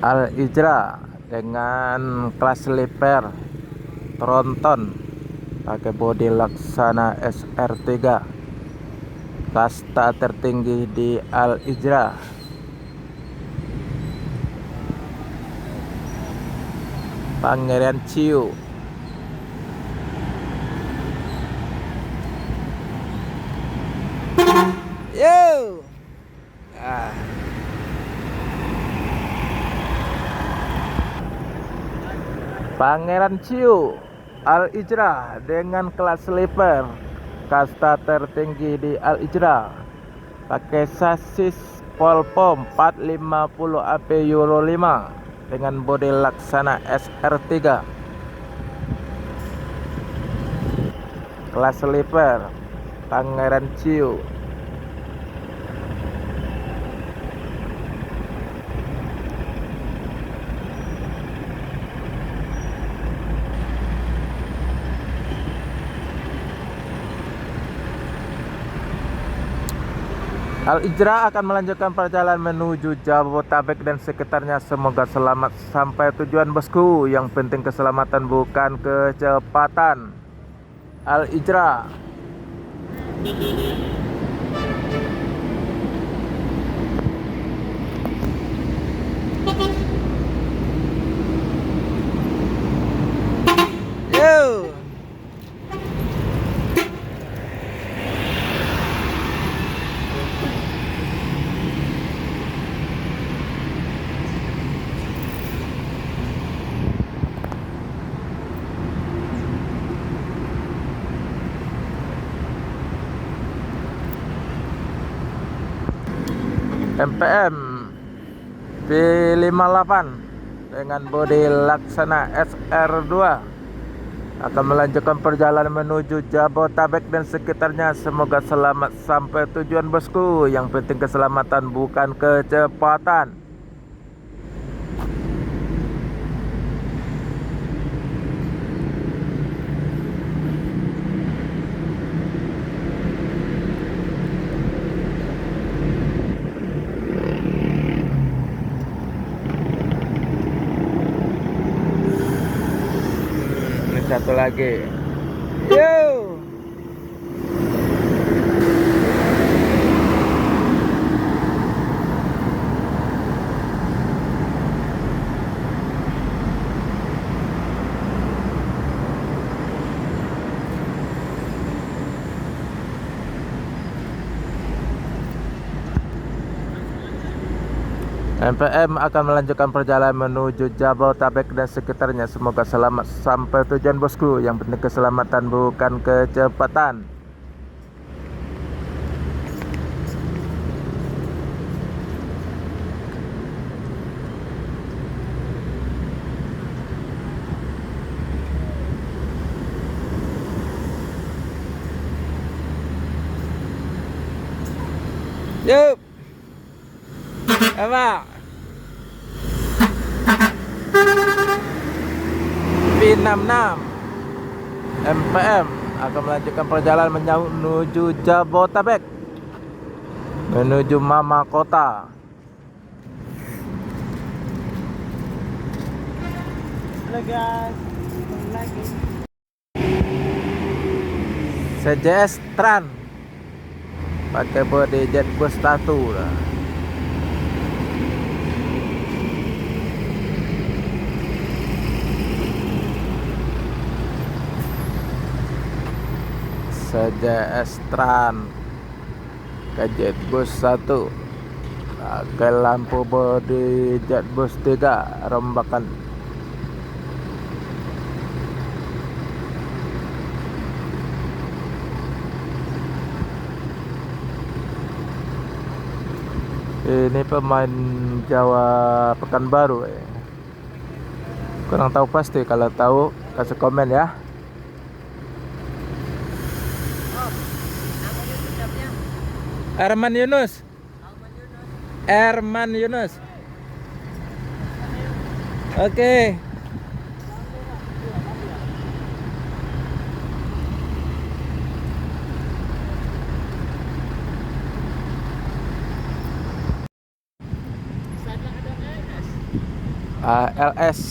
Al Ijra dengan kelas sleeper tronton pakai bodi Laksana SR3, kasta tertinggi di Al Ijra. Pangeran Ciu. Yo. Pangeran Ciu Al Ijra dengan kelas sleeper, kasta tertinggi di Al Ijra, pakai sasis Volvo 450 AP Euro 5 dengan bodi Laksana SR3, kelas sleeper Pangeran Ciu. Al Ijra akan melanjutkan perjalanan menuju Jabodetabek dan sekitarnya. Semoga selamat sampai tujuan bosku. Yang penting keselamatan bukan kecepatan. Al Ijra. Yo. MPM V58 dengan bodi Laksana SR2 akan melanjutkan perjalanan menuju Jabodetabek dan sekitarnya. Semoga selamat sampai tujuan bosku. Yang penting keselamatan bukan kecepatan. Satu lagi. Yo. MPM akan melanjutkan perjalanan menuju Jabodetabek dan sekitarnya. Semoga selamat sampai tujuan bosku. Yang penting keselamatan bukan kecepatan. Yup. Apa? P66 MPM akan melanjutkan perjalanan menuju Jabodetabek, menuju Mama Kota. Halo guys, kembali lagi. CJS Tran pakai bodi Jetbus 1 lah. CJS Tran ke Jetbus 1 pakai lampu bodi Jetbus 3 rombakan. Ini pemain Jawa Pekanbaru kurang tahu pasti, kalau tahu kasih komen ya. Herman Yunus. Herman Yunus. Oke. ALS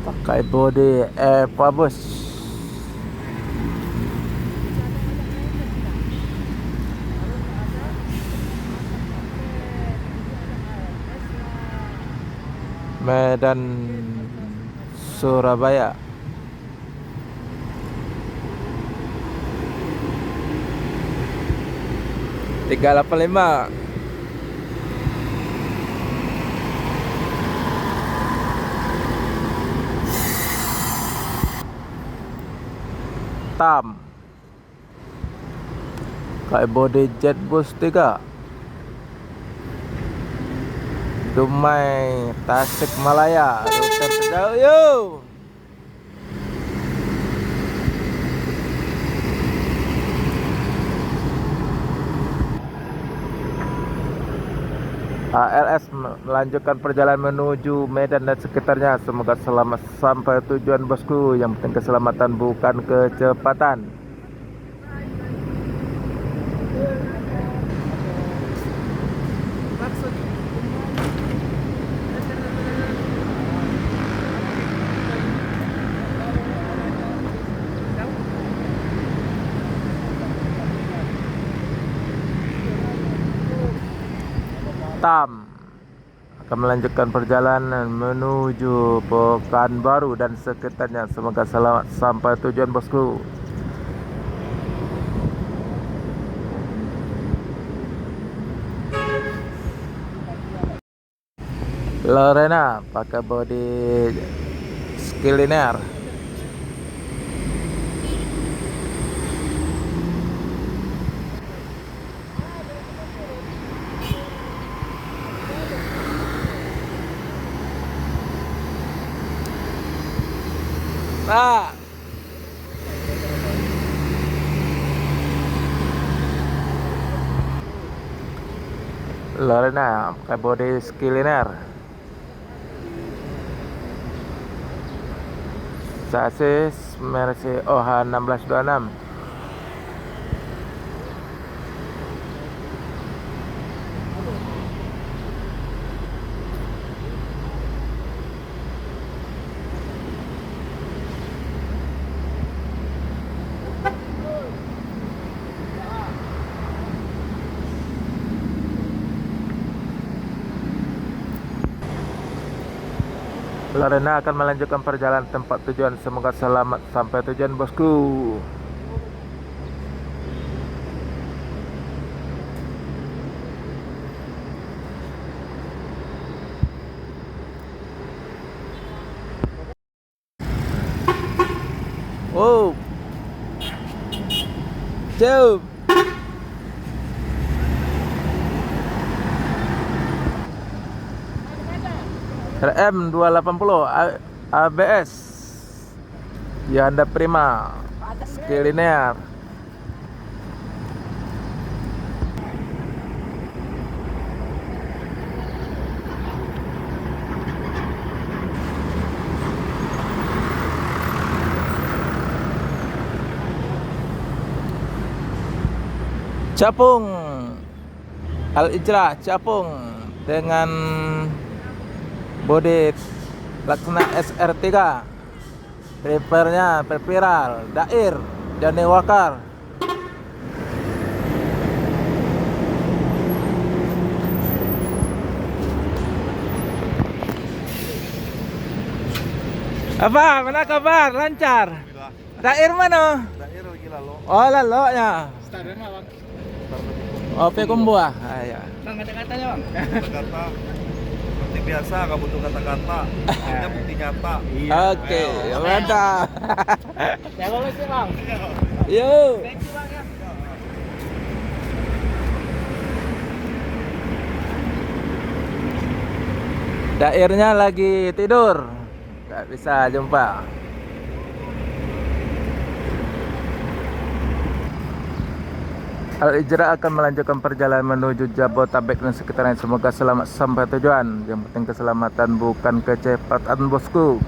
pakai bodi Equabus. Medan Surabaya. Tiga 85. Tam kayak body Jetbus 3. Dumai Tasikmalaya rute terjauh yuk. ALS melanjutkan perjalanan menuju Medan dan sekitarnya. Semoga selamat sampai tujuan bosku. Yang penting keselamatan bukan kecepatan. Tam akan melanjutkan perjalanan menuju Pekanbaru dan sekitarnya. Semoga selamat sampai tujuan bosku. Lorena pakai bodi Skilliner. Nah, Lorena pakai bodi Skilliner. Sasis Mercy OH 1626. Lorena akan melanjutkan perjalanan tempat tujuan. Semoga selamat sampai tujuan bosku. Wow, jauh. RM 280 ABS Hyundai Prima Skilliner. Capung Al-Ijrah Capung dengan bodi Laksana SR3, repairnya Perpiral, Dair, Jani Wakar. Apa? Mana kabar? Lancar? Dair mana? Dair lagi lalu. Oh, laloknya. Starternya bang. Oke, kumbuah. Ayo. Bang ada katanya bang. Kata-kata seperti biasa, nggak butuh kata-kata. Ini bukti nyata. Oke, mantap. Ya boleh sih bang. Yuk. Thank you bang ya. Dairnya lagi tidur, nggak bisa jumpa. Al-Ijrah akan melanjutkan perjalanan menuju Jabotabek dan sekitarnya. Semoga selamat sampai tujuan. Yang penting keselamatan bukan kecepatan bosku.